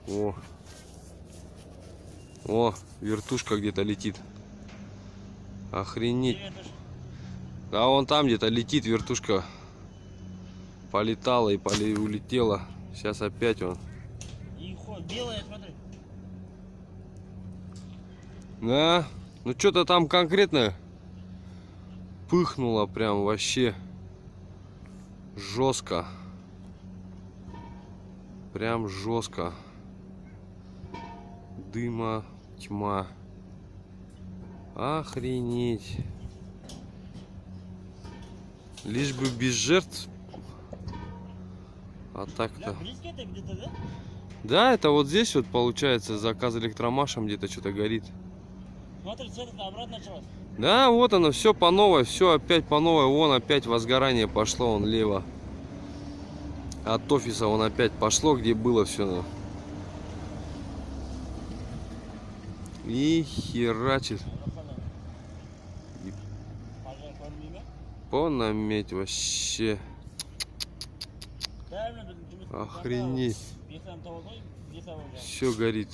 О, вертушка где-то летит. Охренеть. А вон там где-то летит вертушка. Полетала и улетела. Сейчас опять он. Белая, смотри. Да, ну что-то там конкретно пыхнуло прям вообще жестко. Прям жестко. Дыма, тьма. Охренеть. Лишь бы без жертв. А так-то. Да, это вот здесь вот получается заказ электромашем где-то что-то горит. Смотри, цвет обратно началось. Да, вот оно, все по новой, все опять по новой. Вон опять возгорание пошло, он лево. От офиса он опять пошло, где было все. И херачит. Понаметь вообще. Охренеть. Все горит.